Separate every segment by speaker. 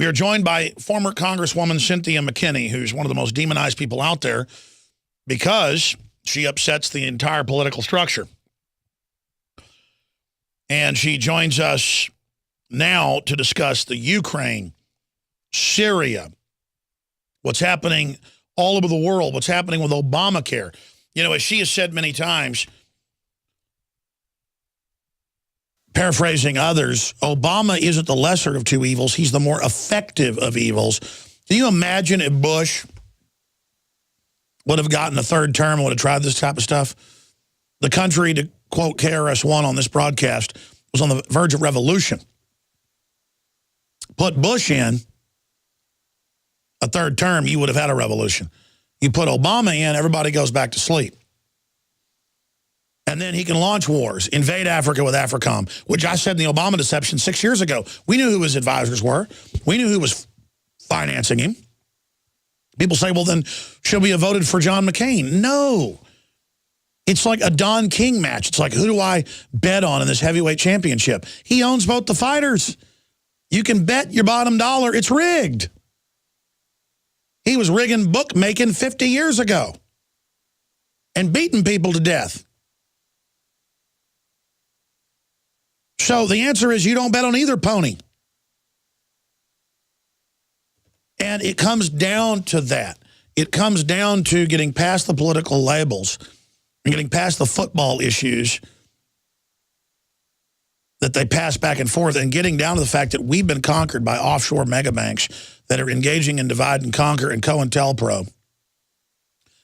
Speaker 1: We are joined by former Congresswoman Cynthia McKinney, who's one of the most demonized people out there because she upsets the entire political structure. And she joins us now to discuss the Ukraine, Syria, what's happening all over the world, what's happening with Obamacare. You know, as she has said many times, paraphrasing others, Obama isn't the lesser of two evils. He's the more effective of evils. Can you imagine if Bush would have gotten a third term and would have tried this type of stuff? The country, to quote KRS-One on this broadcast, was on the verge of revolution. Put Bush in a third term, you would have had a revolution. You put Obama in, everybody goes back to sleep. And then he can launch wars, invade Africa with AFRICOM, which I said in the Obama deception 6 years ago. We knew who his advisors were. We knew who was financing him. People say, well, then should we have voted for John McCain? No. It's like a Don King match. It's like, who do I bet on in this heavyweight championship? He owns both the fighters. You can bet your bottom dollar it's rigged. He was rigging bookmaking 50 years ago and beating people to death. So the answer is you don't bet on either pony. And it comes down to that. It comes down to getting past the political labels and getting past the football issues that they pass back and forth and getting down to the fact that we've been conquered by offshore megabanks that are engaging in divide and conquer and COINTELPRO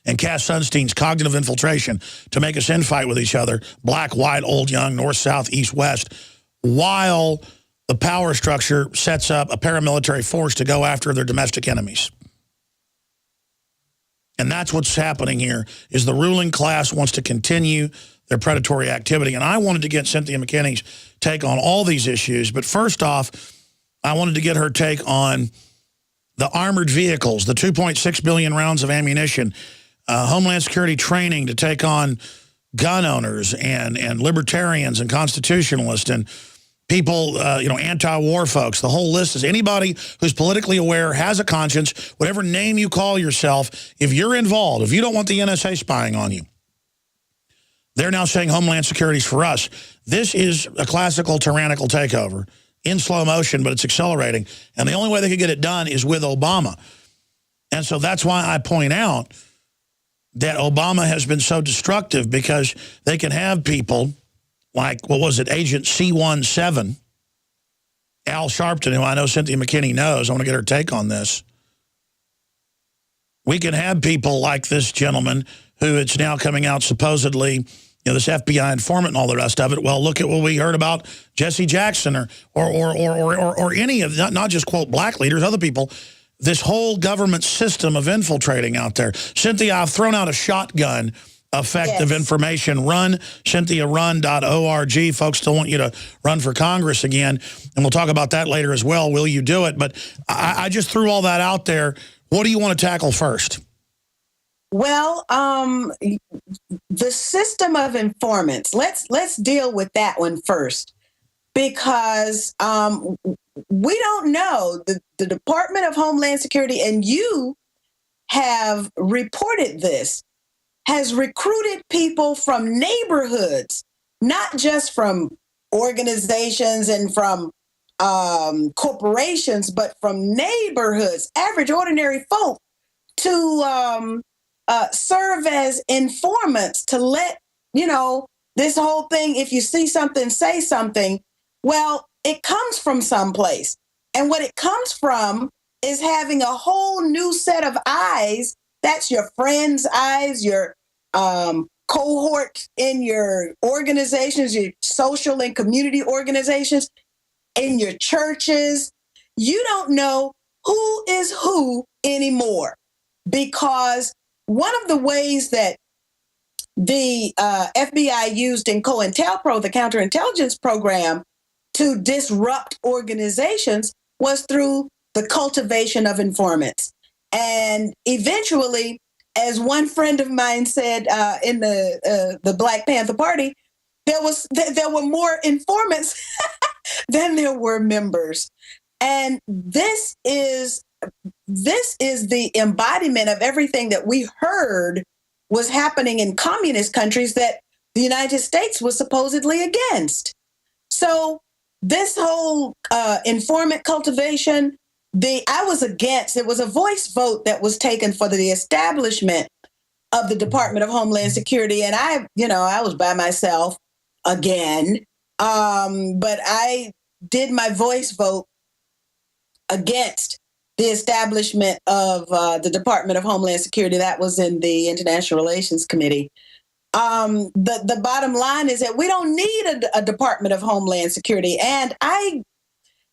Speaker 1: and Cass Sunstein's cognitive infiltration to make us infight with each other, black, white, old, young, north, south, east, west, while the power structure sets up a paramilitary force to go after their domestic enemies. And that's what's happening here, is the ruling class wants to continue their predatory activity. And I wanted to get Cynthia McKinney's take on all these issues. But first off, I wanted to get her take on the armored vehicles, the 2.6 billion rounds of ammunition, Homeland Security training to take on gun owners and libertarians and constitutionalists and people, you know, anti-war folks. The whole list is anybody who's politically aware, has a conscience, whatever name you call yourself, if you're involved, if you don't want the NSA spying on you. They're now saying Homeland Security's for us. This is a classical tyrannical takeover in slow motion, but it's accelerating. And the only way they could get it done is with Obama. And so that's why I point out that Obama has been so destructive, because they can have people like, what was it, Agent C-17, Al Sharpton, who I know Cynthia McKinney knows. I want to get her take on this. We can have people like this gentleman who it's now coming out supposedly, you know, this FBI informant and all the rest of it. Well, look at what we heard about Jesse Jackson or any of, not just, quote, black leaders, other people. This whole government system of infiltrating out there. Cynthia, I've thrown out a shotgun effect of information. Run, CynthiaRun.org. Folks still want you to run for Congress again, and we'll talk about that later as well. Will you do it? But I just threw all that out there. What do you want to tackle first?
Speaker 2: Well, the system of informants. Let's deal with that one first, because we don't know. The Department of Homeland Security, and you have reported this, has recruited people from neighborhoods, not just from organizations and from corporations, but from neighborhoods, average, ordinary folk, to serve as informants, to let, you know, this whole thing, if you see something, say something. Well, it comes from someplace. And what it comes from is having a whole new set of eyes. That's your friends' eyes, your cohort in your organizations, your social and community organizations, in your churches. You don't know who is who anymore, because one of the ways that the FBI used in COINTELPRO, the counterintelligence program, to disrupt organizations was through the cultivation of informants. And eventually, as one friend of mine said in the Black Panther Party, there were more informants than there were members. And this is the embodiment of everything that we heard was happening in communist countries that the United States was supposedly against. So this whole informant cultivation, I was against. It was a voice vote that was taken for the establishment of the Department of Homeland Security, and I was by myself again, but I did my voice vote against the establishment of the Department of Homeland Security. That was in the International Relations Committee. The bottom line is that we don't need a Department of Homeland Security. And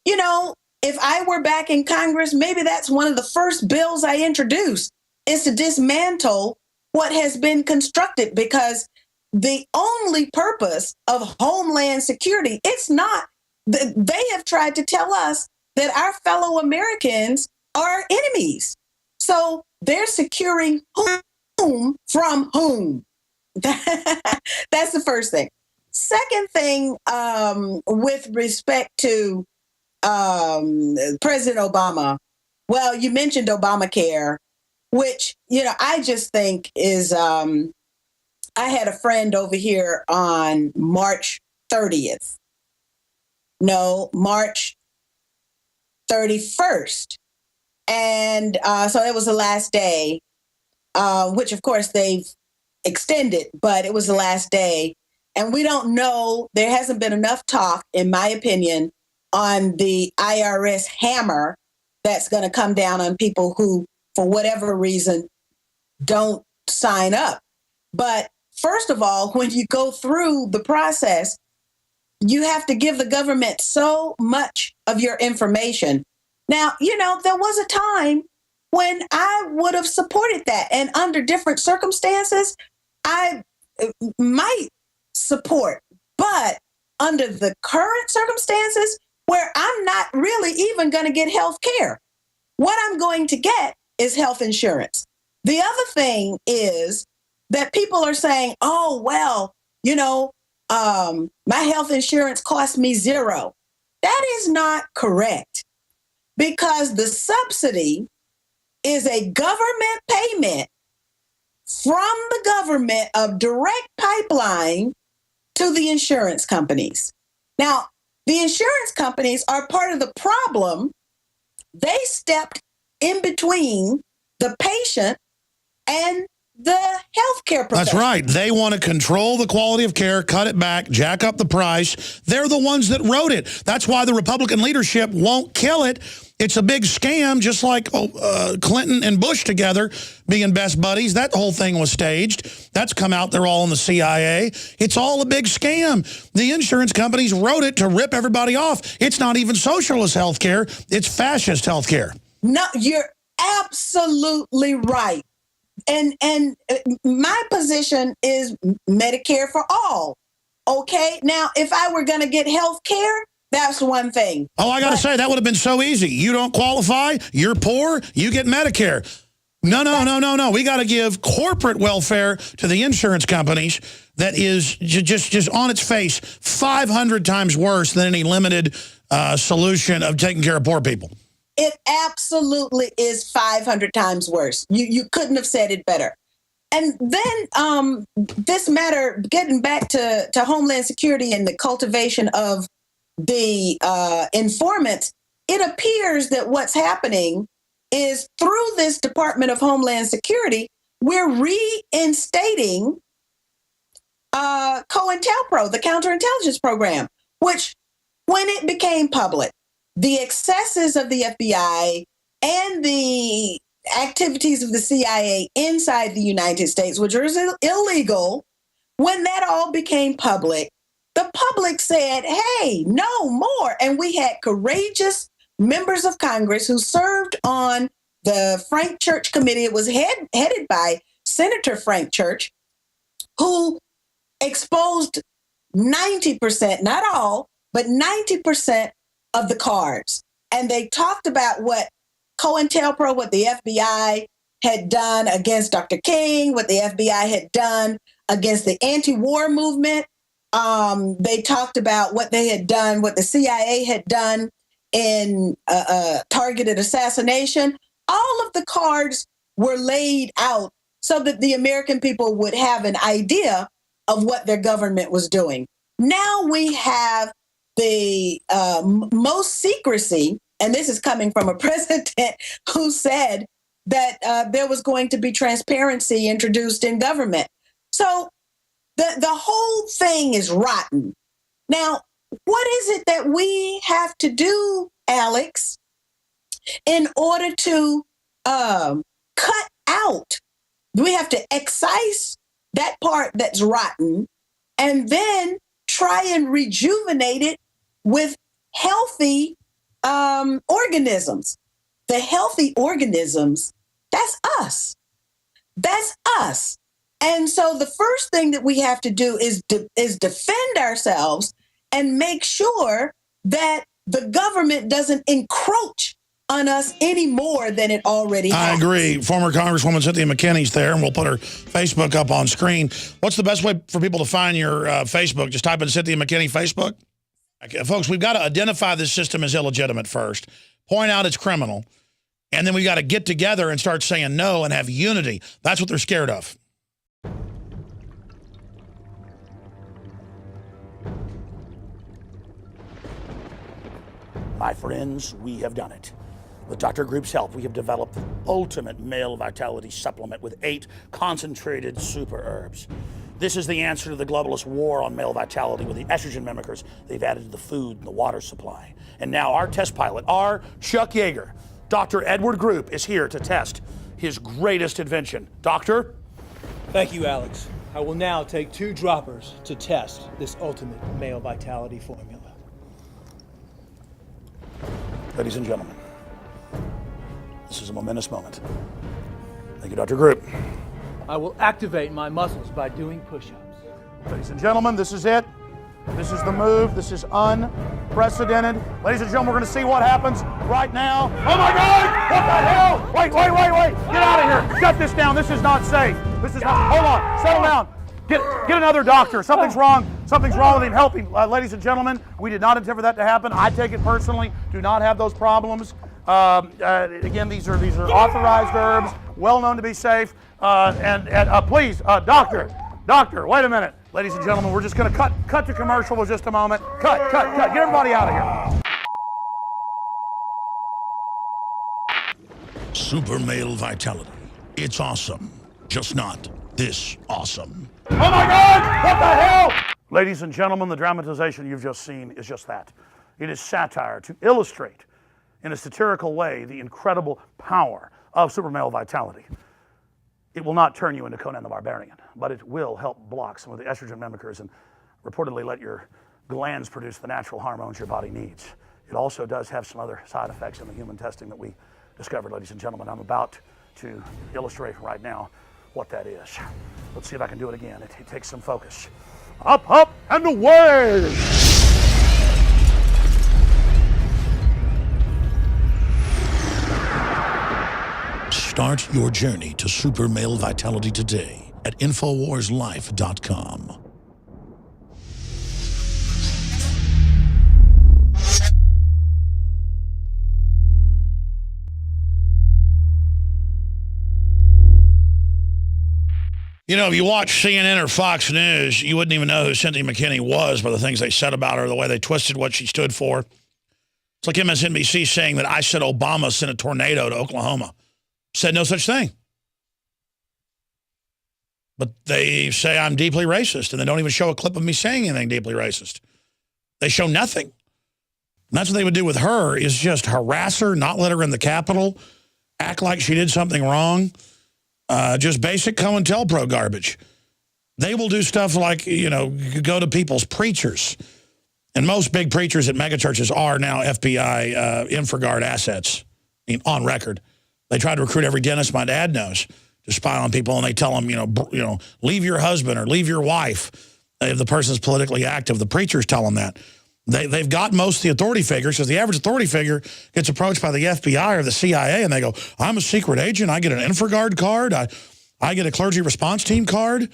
Speaker 2: if I were back in Congress, maybe that's one of the first bills I introduce is to dismantle what has been constructed, because the only purpose of Homeland Security, it's not, they have tried to tell us that our fellow Americans are enemies. So they're securing whom from whom. That's the first thing. Second thing, with respect to President Obama, well, you mentioned Obamacare, which, I just think is, I had a friend over here on March 30th. No, March 31st. And so it was the last day, which of course they've extended, but it was the last day. And we don't know, there hasn't been enough talk, in my opinion, on the IRS hammer that's going to come down on people who, for whatever reason, don't sign up. But first of all, when you go through the process, you have to give the government so much of your information. Now, there was a time when I would have supported that. And under different circumstances, I might support. But under the current circumstances, where I'm not really even going to get health care, what I'm going to get is health insurance. The other thing is that people are saying, oh, well, my health insurance cost me $0. That is not correct, because the subsidy is a government payment from the government of direct pipeline to the insurance companies. Now, the insurance companies are part of the problem. They stepped in between the patient and the healthcare professional.
Speaker 1: That's right. They want to control the quality of care, cut it back, jack up the price. They're the ones that wrote it. That's why the Republican leadership won't kill it. It's a big scam, just like Clinton and Bush together being best buddies. That whole thing was staged. That's come out. They're all in the CIA. It's all a big scam. The insurance companies wrote it to rip everybody off. It's not even socialist health care. It's fascist health care.
Speaker 2: No, you're absolutely right. And my position is Medicare for all. Okay. Now, if I were going to get health care, that's one thing.
Speaker 1: Oh, I got to say, that would have been so easy. You don't qualify, you're poor, you get Medicare. No. We got to give corporate welfare to the insurance companies that is just on its face 500 times worse than any limited solution of taking care of poor people.
Speaker 2: It absolutely is 500 times worse. You couldn't have said it better. And then this matter, getting back to Homeland Security and the cultivation of the informants, it appears that what's happening is through this Department of Homeland Security, we're reinstating COINTELPRO, the counterintelligence program, which when it became public, the excesses of the FBI and the activities of the CIA inside the United States, which was illegal, when that all became public, the public said, hey, no more. And we had courageous members of Congress who served on the Frank Church Committee. It was headed by Senator Frank Church, who exposed 90%, not all, but 90% of the cards. And they talked about what COINTELPRO, what the FBI had done against Dr. King, what the FBI had done against the anti-war movement. They talked about what they had done, what the CIA had done in targeted assassination. All of the cards were laid out so that the American people would have an idea of what their government was doing. Now we have the most secrecy, and this is coming from a president who said that there was going to be transparency introduced in government. So the whole thing is rotten. Now, what is it that we have to do, Alex, in order to cut out? We have to excise that part that's rotten and then try and rejuvenate it with healthy organisms. The healthy organisms, that's us. That's us. And so the first thing that we have to do is defend ourselves and make sure that the government doesn't encroach on us any more than it already has.
Speaker 1: I agree. Former Congresswoman Cynthia McKinney's there, and we'll put her Facebook up on screen. What's the best way for people to find your Facebook? Just type in Cynthia McKinney Facebook. Okay, folks, we've got to identify this system as illegitimate first, point out it's criminal, and then we've got to get together and start saying no and have unity. That's what they're scared of. My friends, we have done it. With Dr. Group's help, we have developed the ultimate male vitality supplement with 8 concentrated super herbs. This is the answer to the globalist war on male vitality with the estrogen mimickers they've added to the food and the water supply. And now our test pilot, our Chuck Yeager, Dr. Edward Group, is here to test his greatest invention. Doctor?
Speaker 3: Thank you, Alex. I will now take 2 droppers to test this ultimate male vitality formula.
Speaker 1: Ladies and gentlemen, this is a momentous moment. Thank you, Dr. Group.
Speaker 3: I will activate my muscles by doing push-ups.
Speaker 1: Ladies and gentlemen, this is it. This is the move. This is unprecedented. Ladies and gentlemen, we're going to see what happens right now. Oh my God! What the hell? Wait. Get out of here. Shut this down. This is not safe. This is not, hold on. Settle down. Get another doctor. Something's wrong. Something's wrong with him. Help him. Ladies and gentlemen, we did not intend for that to happen. I take it personally. Do not have those problems. Again, these are authorized herbs, well known to be safe. Please, doctor, wait a minute. Ladies and gentlemen, we're just going to cut to commercial for just a moment. Cut. Get everybody out of here. Super male vitality. It's awesome. Just not this awesome. Oh my God! What the hell? Ladies and gentlemen, the dramatization you've just seen is just that. It is satire to illustrate in a satirical way the incredible power of super male vitality. It will not turn you into Conan the Barbarian, but it will help block some of the estrogen mimickers and reportedly let your glands produce the natural hormones your body needs. It also does have some other side effects in the human testing that we discovered, ladies and gentlemen. I'm about to illustrate right now what that is. Let's see if I can do it again. It takes some focus. Up, and away! Start your journey to super male vitality today at InfoWarsLife.com. You know, if you watch CNN or Fox News, you wouldn't even know who Cynthia McKinney was by the things they said about her, the way they twisted what she stood for. It's like MSNBC saying that I said Obama sent a tornado to Oklahoma. Said no such thing. But they say I'm deeply racist, and they don't even show a clip of me saying anything deeply racist. They show nothing. And that's what they would do with her, is just harass her, not let her in the Capitol, act like she did something wrong. Just basic COINTELPRO garbage. They will do stuff like, you know, go to people's preachers. And most big preachers at megachurches are now FBI InfraGard assets, I mean, on record. They try to recruit every dentist my dad knows to spy on people, and they tell them, you know, leave your husband or leave your wife if the person's politically active. The preachers tell them that. They've got most of the authority figures, because the average authority figure gets approached by the FBI or the CIA, and they go, I'm a secret agent. I get an InfraGard card. I get a clergy response team card. And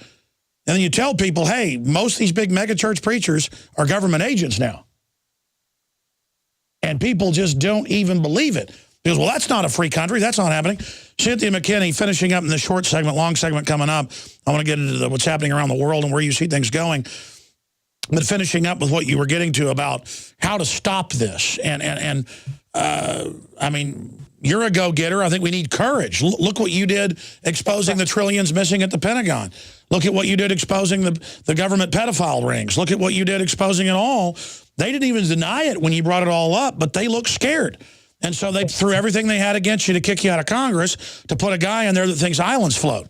Speaker 1: then you tell people, hey, most of these big megachurch preachers are government agents now. And people just don't even believe it. Because, well, that's not a free country. That's not happening. Cynthia McKinney, finishing up in the short segment, long segment coming up. I want to get into what's happening around the world and where you see things going. But finishing up with what you were getting to about how to stop this. I mean, you're a go-getter. I think we need courage. Look what you did exposing the trillions missing at the Pentagon. Look at what you did exposing the government pedophile rings. Look at what you did exposing it all. They didn't even deny it when you brought it all up, but they looked scared. And so they threw everything they had against you to kick you out of Congress to put a guy in there that thinks islands float.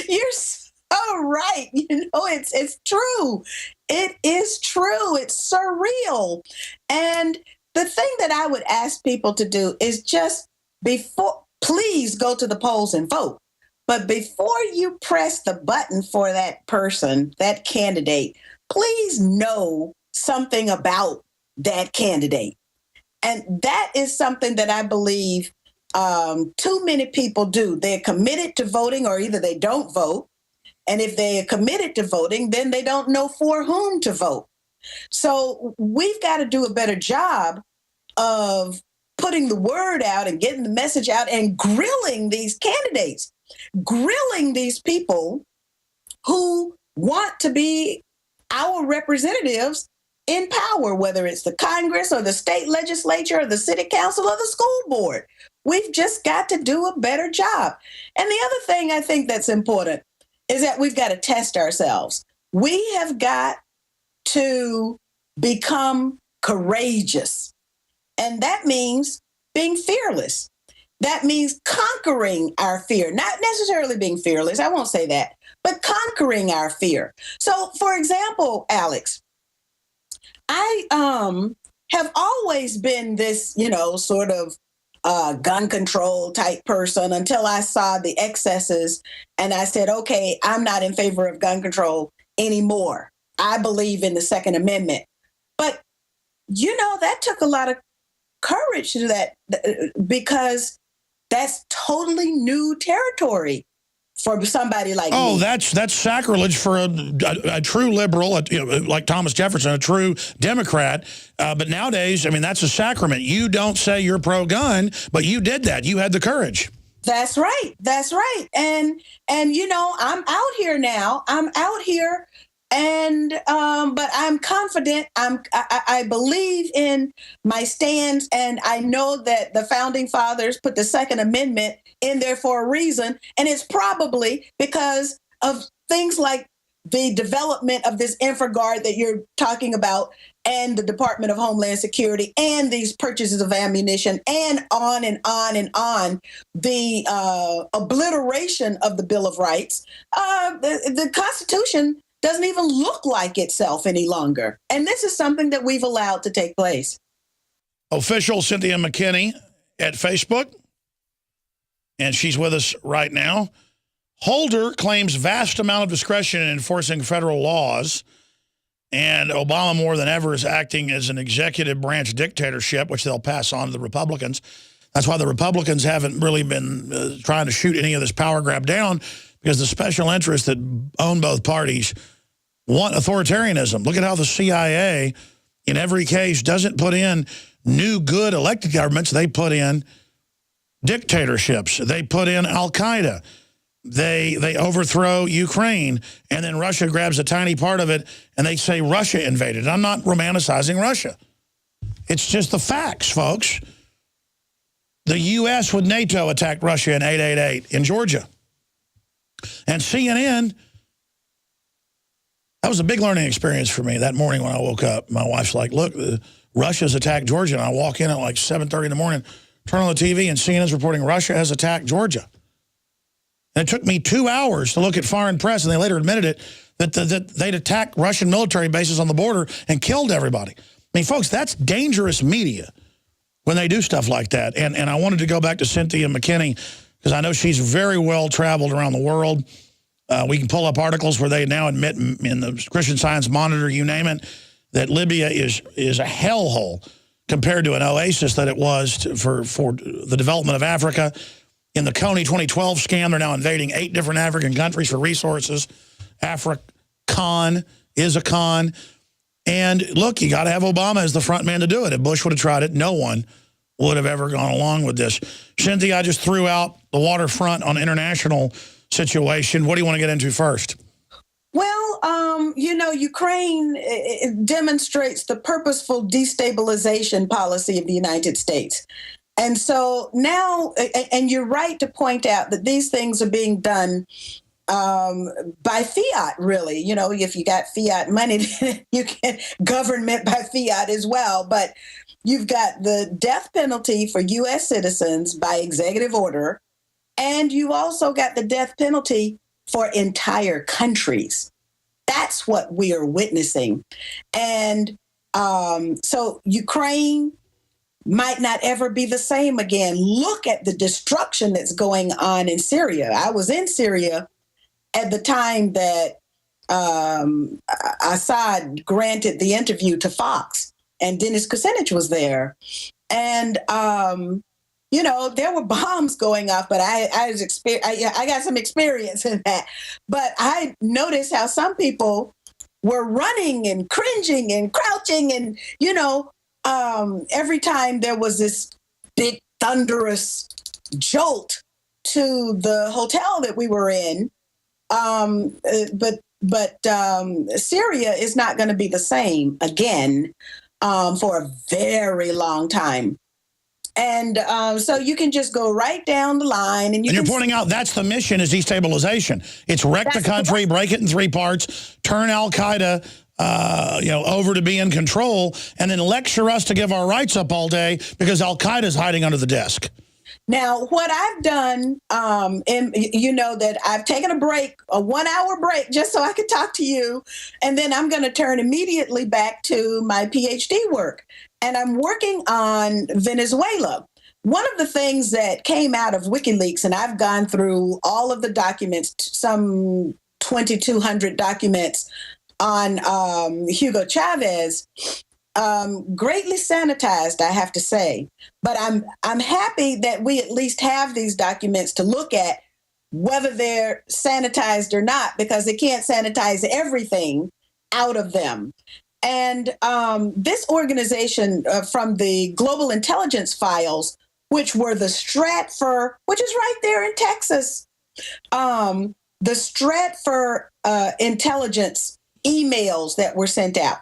Speaker 2: You're so right. You know, it's true. It is true. It's surreal. And the thing that I would ask people to do is just please go to the polls and vote. But before you press the button for that person, that candidate, please know something about that candidate. And that is something that I believe too many people do. They're committed to voting, or either they don't vote. And if they are committed to voting, then they don't know for whom to vote. So we've got to do a better job of putting the word out and getting the message out and grilling these candidates, grilling these people who want to be our representatives in power, whether it's the Congress or the state legislature or the city council or the school board. We've just got to do a better job. And the other thing I think that's important is that we've got to test ourselves. We have got to become courageous. And that means being fearless. That means conquering our fear, not necessarily being fearless. I won't say that, but conquering our fear. So, for example, Alex, I have always been this, sort of gun control type person until I saw the excesses and I said, okay, I'm not in favor of gun control anymore. I believe in the Second Amendment. But, that took a lot of courage to do that because that's totally new territory for somebody like me.
Speaker 1: Oh, that's sacrilege for a true liberal, like Thomas Jefferson, a true Democrat. But nowadays, I mean, that's a sacrament. You don't say you're pro-gun, but you did that. You had the courage.
Speaker 2: That's right. That's right. And I'm out here now. I'm out here, and but I'm confident. I believe in my stance, and I know that the founding fathers put the Second Amendment in there for a reason, and it's probably because of things like the development of this InfraGard that you're talking about, and the Department of Homeland Security, and these purchases of ammunition, and on and on and on, the obliteration of the Bill of Rights. The Constitution doesn't even look like itself any longer. And this is something that we've allowed to take place.
Speaker 1: Official Cynthia McKinney at Facebook, and she's with us right now. Holder claims vast amount of discretion in enforcing federal laws, and Obama more than ever is acting as an executive branch dictatorship, which they'll pass on to the Republicans. That's why the Republicans haven't really been trying to shoot any of this power grab down, because the special interests that own both parties want authoritarianism. Look at how the CIA, in every case, doesn't put in new good elected governments. They put in dictatorships. They put in Al-Qaeda. They overthrow Ukraine, and then Russia grabs a tiny part of it, and they say Russia invaded. I'm not romanticizing Russia. It's just the facts, folks. The U.S. with NATO attacked Russia in 888 in Georgia. And CNN, that was a big learning experience for me that morning when I woke up. My wife's like, look, Russia's attacked Georgia. And I walk in at like 7:30 in the morning, turn on the TV, and CNN's reporting Russia has attacked Georgia. And it took me 2 hours to look at foreign press, and they later admitted it, that they'd attacked Russian military bases on the border and killed everybody. I mean, folks, that's dangerous media when they do stuff like that. And I wanted to go back to Cynthia McKinney, because I know she's very well traveled around the world. We can pull up articles where they now admit in the Christian Science Monitor, you name it, that Libya is a hellhole compared to an oasis that it was for the development of Africa. In the Coney 2012 scam, they're now invading 8 different African countries for resources. African is a con. And look, you got to have Obama as the front man to do it. If Bush would have tried it, no one would have ever gone along with this. Cynthia, I just threw out the waterfront on international situation. What do you want to get into first?
Speaker 2: Well, Ukraine it demonstrates the purposeful destabilization policy of the United States. And so now, and you're right to point out that these things are being done by fiat, really. If you got fiat money, then you can government by fiat as well. But you've got the death penalty for U.S. citizens by executive order, and you also got the death penalty for entire countries. That's what we are witnessing. And so Ukraine might not ever be the same again. Look at the destruction that's going on in Syria. I was in Syria at the time that Assad granted the interview to Fox, and Dennis Kucinich was there. And there were bombs going off, but I got some experience in that. But I noticed how some people were running and cringing and crouching, and every time there was this big thunderous jolt to the hotel that we were in. But Syria is not going to be the same again for a very long time. And so you can just go right down the line. And
Speaker 1: you're pointing out that's the mission, is destabilization. It's wreck the country, break it in 3 parts, turn al-Qaeda over to be in control, and then lecture us to give our rights up all day because al-Qaeda is hiding under the desk.
Speaker 2: Now, what I've done, that I've taken a break, a 1-hour break, just so I could talk to you. And then I'm going to turn immediately back to my PhD work. And I'm working on Venezuela. One of the things that came out of WikiLeaks, and I've gone through all of the documents, some 2,200 documents on Hugo Chavez, greatly sanitized, I have to say. But I'm happy that we at least have these documents to look at, whether they're sanitized or not, because they can't sanitize everything out of them. And this organization from the Global Intelligence Files, which were the Stratfor, which is right there in Texas, the Stratfor intelligence emails that were sent out.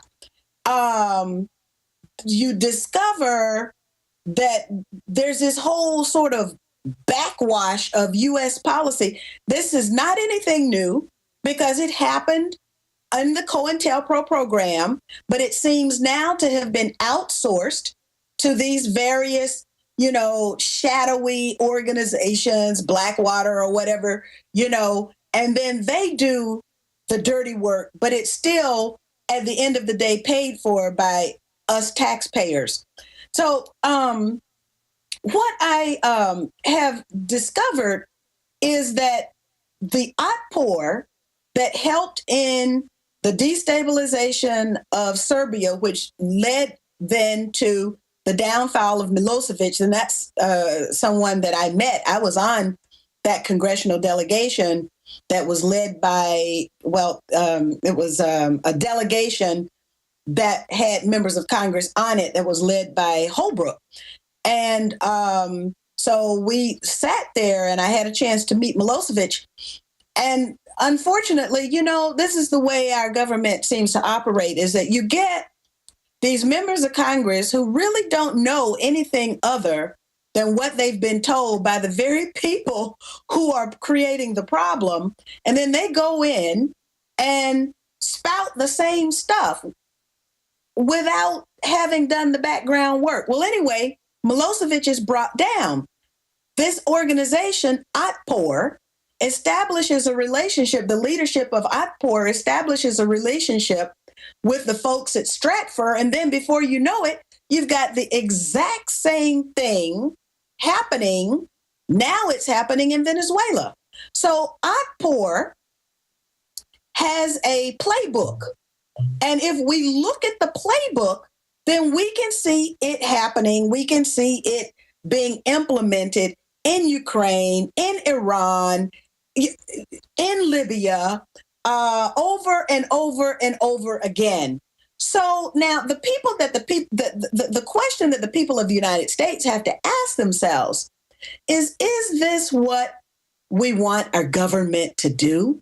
Speaker 2: You discover that there's this whole sort of backwash of U.S. policy. This is not anything new because it happened in the COINTELPRO program, but it seems now to have been outsourced to these various, shadowy organizations, Blackwater or whatever, and then they do the dirty work, but it's still, at the end of the day, paid for by us taxpayers. So what I have discovered is that the outpour that helped in the destabilization of Serbia, which led then to the downfall of Milosevic, and that's someone that I met. I was on that congressional delegation that was led by, it was a delegation that had members of Congress on it that was led by Holbrooke. And so we sat there and I had a chance to meet Milosevic. And unfortunately, this is the way our government seems to operate, is that you get these members of Congress who really don't know anything other than what they've been told by the very people who are creating the problem. And then they go in and spout the same stuff without having done the background work. Well, anyway, Milosevic is brought down. This organization, OTPOR, establishes a relationship. The leadership of OTPOR establishes a relationship with the folks at Stratfor. And then before you know it, you've got the exact same thing happening. Now it's happening in Venezuela. So OTPOR has a playbook. And if we look at the playbook, then we can see it happening. We can see it being implemented in Ukraine, in Iran, in Libya, over and over and over again. So now the people that the question that the people of the United States have to ask themselves is this what we want our government to do?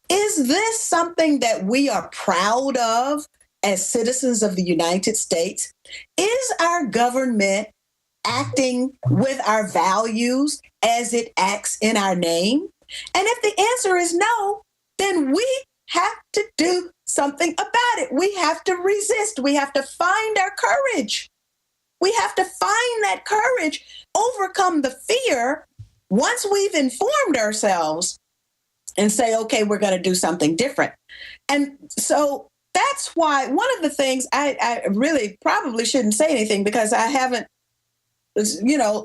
Speaker 2: Is this something that we are proud of as citizens of the United States? Is our government acting with our values as it acts in our name? And if the answer is no, then we have to do something about it. We have to resist. We have to find our courage. We have to find that courage, overcome the fear once we've informed ourselves and say, okay, we're going to do something different. And so that's why one of the things I really probably shouldn't say anything because I haven't,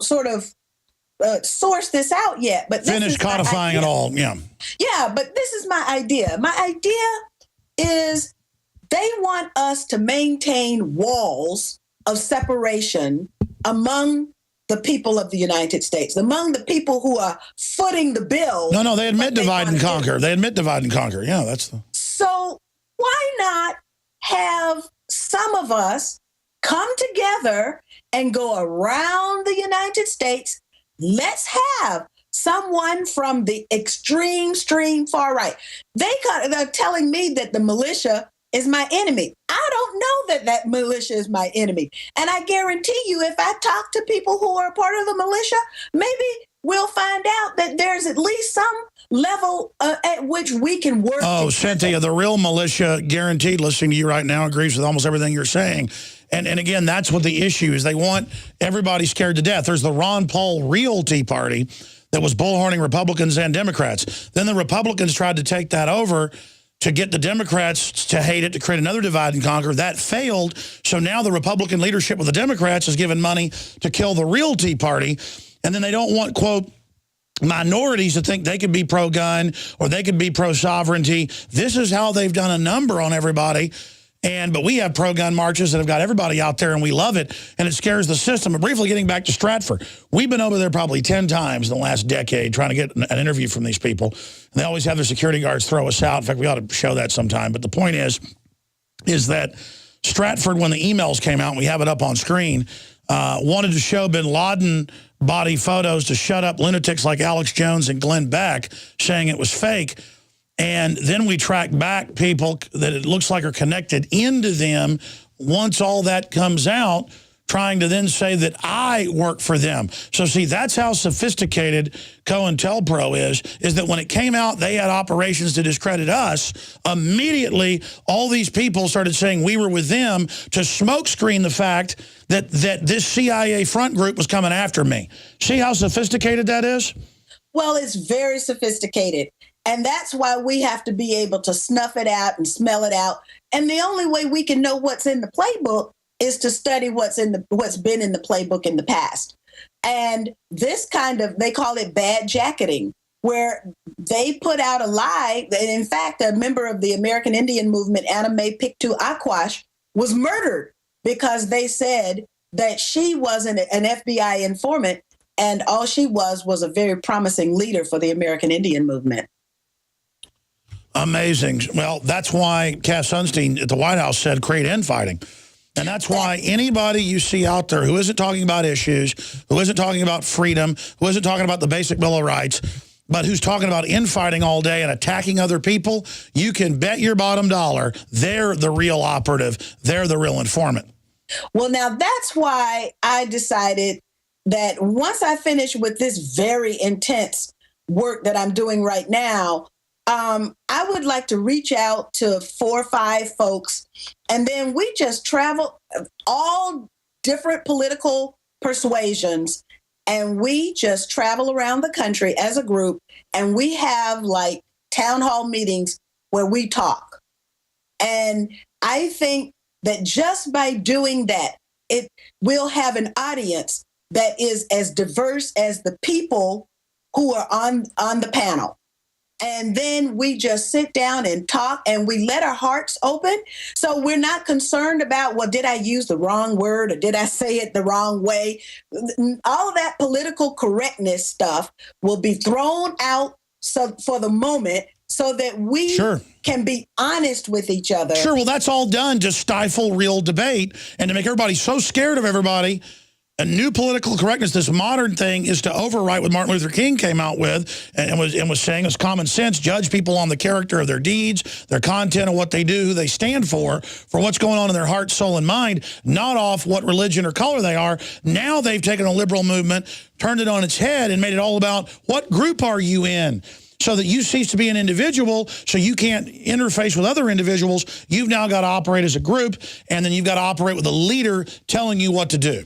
Speaker 2: sort of sourced this out yet. But
Speaker 1: finished codifying it all. Yeah.
Speaker 2: Yeah, but this is my idea. My idea is they want us to maintain walls of separation among the people of the United States, among the people who are footing the bill.
Speaker 1: No, they admit divide and conquer. They admit divide and conquer. Yeah, that's the...
Speaker 2: So why not have some of us come together and go around the United States? Let's have someone from the extreme far right. They're telling me that the militia is my enemy. I don't know that militia is my enemy. And I guarantee you, if I talk to people who are part of the militia, maybe we'll find out that there's at least some level at which we can work.
Speaker 1: Oh, Cynthia, the real militia, guaranteed, listening to you right now, agrees with almost everything you're saying. And again, that's what the issue is. They want everybody scared to death. There's the Ron Paul real Tea Party that was bullhorning Republicans and Democrats. Then the Republicans tried to take that over to get the Democrats to hate it, to create another divide and conquer. That failed. So now the Republican leadership with the Democrats has given money to kill the real Tea Party. And then they don't want, quote, minorities to think they could be pro-gun or they could be pro-sovereignty. This is how they've done a number on everybody. But we have pro-gun marches that have got everybody out there, and we love it, and it scares the system. But briefly getting back to Stratford, we've been over there probably 10 times in the last decade trying to get an interview from these people. And they always have their security guards throw us out. In fact, we ought to show that sometime. But the point is that Stratford, when the emails came out, and we have it up on screen, wanted to show bin Laden body photos to shut up lunatics like Alex Jones and Glenn Beck, saying it was fake. And then we track back people that it looks like are connected into them once all that comes out, trying to then say that I work for them. So see, that's how sophisticated COINTELPRO is that when it came out, they had operations to discredit us. Immediately, all these people started saying we were with them to smokescreen the fact that this CIA front group was coming after me. See how sophisticated that is?
Speaker 2: Well, it's very sophisticated. And that's why we have to be able to snuff it out and smell it out. And the only way we can know what's in the playbook is to study what's been in the playbook in the past. And this kind of, they call it bad jacketing, where they put out a lie. And in fact, a member of the American Indian movement, Anna Mae Pictou Aquash, was murdered because they said that she wasn't an FBI informant and all she was a very promising leader for the American Indian movement.
Speaker 1: Amazing. Well, that's why Cass Sunstein at the White House said create infighting. And that's why anybody you see out there who isn't talking about issues, who isn't talking about freedom, who isn't talking about the basic Bill of Rights, but who's talking about infighting all day and attacking other people, you can bet your bottom dollar they're the real operative. They're the real informant.
Speaker 2: Well, now that's why I decided that once I finish with this very intense work that I'm doing right now, I would like to reach out to 4 or 5 folks, and then we just travel all different political persuasions, and we just travel around the country as a group, and we have like town hall meetings where we talk. And I think that just by doing that, it will have an audience that is as diverse as the people who are on the panel. And then we just sit down and talk and we let our hearts open. So we're not concerned about, well, did I use the wrong word or did I say it the wrong way? All of that political correctness stuff will be thrown out for the moment. so that we
Speaker 1: Sure.
Speaker 2: can be honest with each other.
Speaker 1: Sure, well, that's all done to stifle real debate and to make everybody so scared of everybody. A new political correctness, this modern thing, is to overwrite what Martin Luther King came out with and was saying is common sense, judge people on the character of their deeds, their content, and what they do, who they stand for what's going on in their heart, soul, and mind, not off what religion or color they are. Now they've taken a liberal movement, turned it on its head, and made it all about what group are you in? So that you cease to be an individual, so you can't interface with other individuals. You've now got to operate as a group, and then you've got to operate with a leader telling you what to do.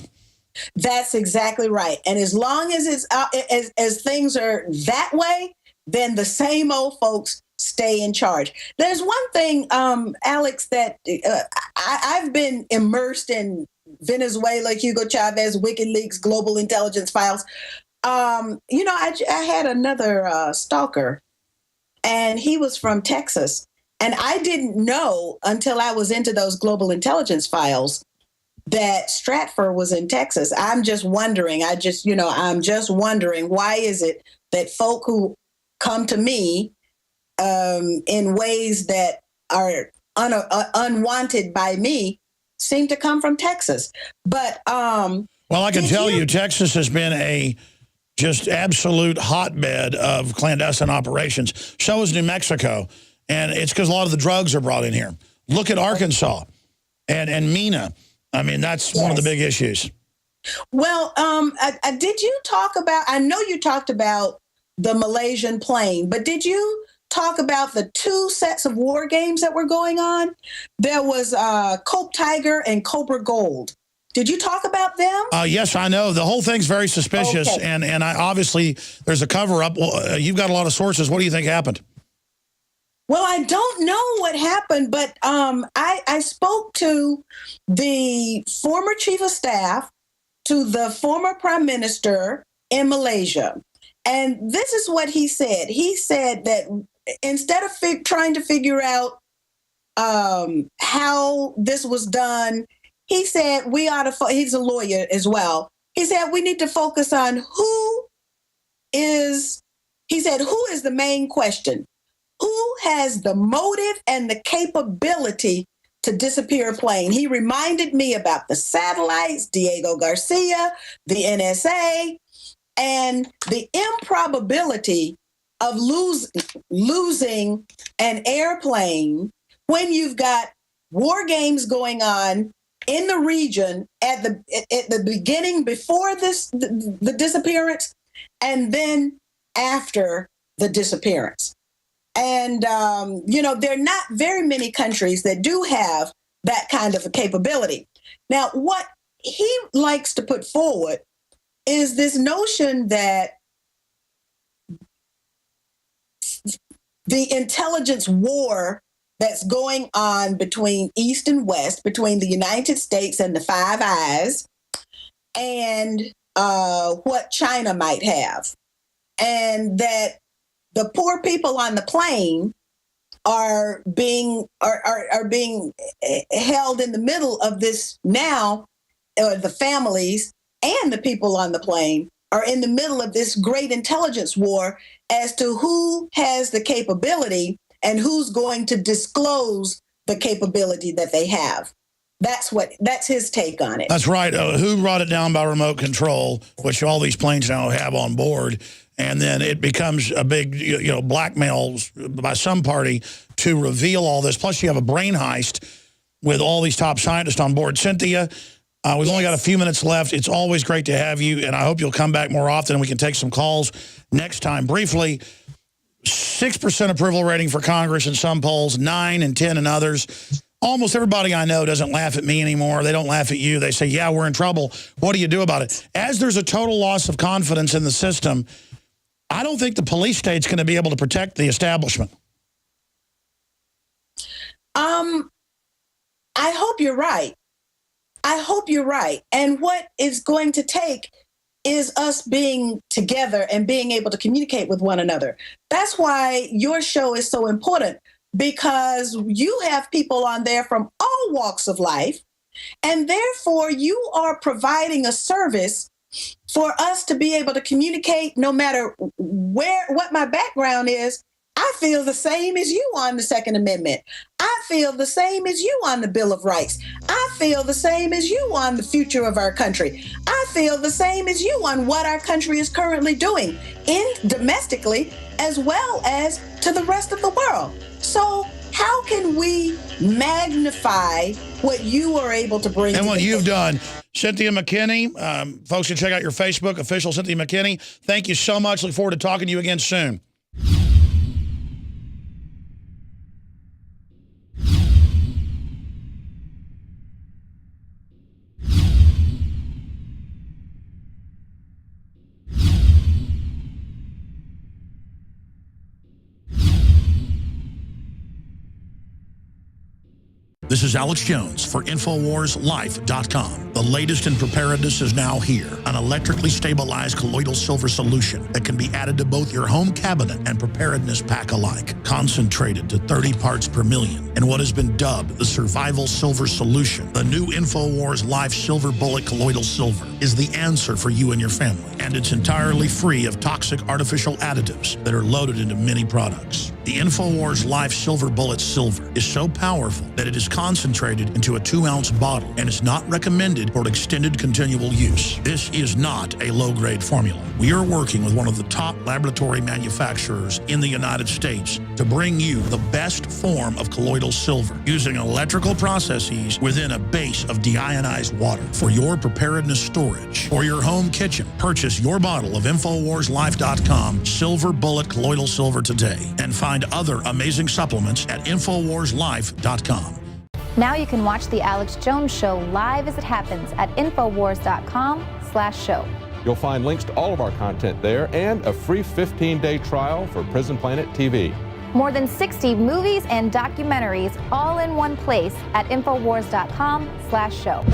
Speaker 2: That's exactly right. And as long as it's as things are that way, then the same old folks stay in charge. There's one thing, Alex, that I've been immersed in Venezuela, Hugo Chavez, WikiLeaks, global intelligence files. I had another stalker, and he was from Texas. And I didn't know until I was into those global intelligence files that Stratford was in Texas. I'm just wondering, I'm just wondering, why is it that folk who come to me in ways that are unwanted by me seem to come from Texas? But well,
Speaker 1: I can tell you, Texas has been a just absolute hotbed of clandestine operations. So is New Mexico. And it's because a lot of the drugs are brought in here. Look at Arkansas and MENA. I mean, that's one of the big issues.
Speaker 2: Well, did you talk about, I know you talked about the Malaysian plane, but did you talk about the two sets of war games that were going on? There was Cope Tiger and Cobra Gold. Did you talk about them?
Speaker 1: Yes, I know. The whole thing's very suspicious,
Speaker 2: okay.
Speaker 1: and I obviously there's a cover-up. Well, you've got a lot of sources. What do you think happened?
Speaker 2: Well, I don't know what happened, but I spoke to the former chief of staff, to the former prime minister in Malaysia, and this is what he said. He said that instead of trying to figure out how this was done, he said we ought to, he's a lawyer as well. He said we need to focus on who is the main question. Who has the motive and the capability to disappear a plane? He reminded me about the satellites, Diego Garcia, the NSA, and the improbability of losing an airplane when you've got war games going on in the region at the beginning, before the disappearance, and then after the disappearance. And, there are not very many countries that do have that kind of a capability. Now, what he likes to put forward is this notion that the intelligence war that's going on between East and West, between the United States and the Five Eyes, and what China might have, and that the poor people on the plane are being held in the middle of this now. The families and the people on the plane are in the middle of this great intelligence war as to who has the capability and who's going to disclose the capability that they have. That's his take on it.
Speaker 1: That's right. Who brought it down by remote control, which all these planes now have on board. And then it becomes a big, blackmail by some party to reveal all this. Plus, you have a brain heist with all these top scientists on board. Cynthia, we've only got a few minutes left. It's always great to have you, and I hope you'll come back more often and we can take some calls next time. Briefly, 6% approval rating for Congress in some polls, 9 and 10 in others. Almost everybody I know doesn't laugh at me anymore. They don't laugh at you. They say, yeah, we're in trouble. What do you do about it? As there's a total loss of confidence in the system, I don't think the police state's going to be able to protect the establishment.
Speaker 2: I hope you're right. I hope you're right. And what it's going to take is us being together and being able to communicate with one another. That's why your show is so important, because you have people on there from all walks of life, and therefore you are providing a service for us to be able to communicate no matter what my background is I feel the same as you on the Second Amendment. I feel the same as you on the Bill of Rights. I feel the same as you on the future of our country. I feel the same as you on what our country is currently doing domestically as well as to the rest of the world. So how can we magnify what you are able to bring?
Speaker 1: And what you've done. Cynthia McKinney, folks can check out your Facebook, official Cynthia McKinney. Thank you so much. Look forward to talking to you again soon. This is Alex Jones for InfoWarsLife.com. The latest in preparedness is now here. An electrically stabilized colloidal silver solution that can be added to both your home cabinet and preparedness pack alike. Concentrated to 30 parts per million in what has been dubbed the survival silver solution. The new InfoWars Life Silver Bullet Colloidal Silver is the answer for you and your family. And it's entirely free of toxic artificial additives that are loaded into many products. The InfoWars Life Silver Bullet Silver is so powerful that it is concentrated into a 2-ounce bottle and is not recommended for extended continual use. This is not a low-grade formula. We are working with one of the top laboratory manufacturers in the United States to bring you the best form of colloidal silver using electrical processes within a base of deionized water for your preparedness storage or your home kitchen. Purchase your bottle of InfoWarsLife.com Silver Bullet Colloidal Silver today and find other amazing supplements at InfoWarsLife.com.
Speaker 4: Now you can watch The Alex Jones Show live as it happens at Infowars.com/show.
Speaker 5: You'll find links to all of our content there and a free 15-day trial for Prison Planet TV.
Speaker 4: More than 60 movies and documentaries all in one place at Infowars.com/show.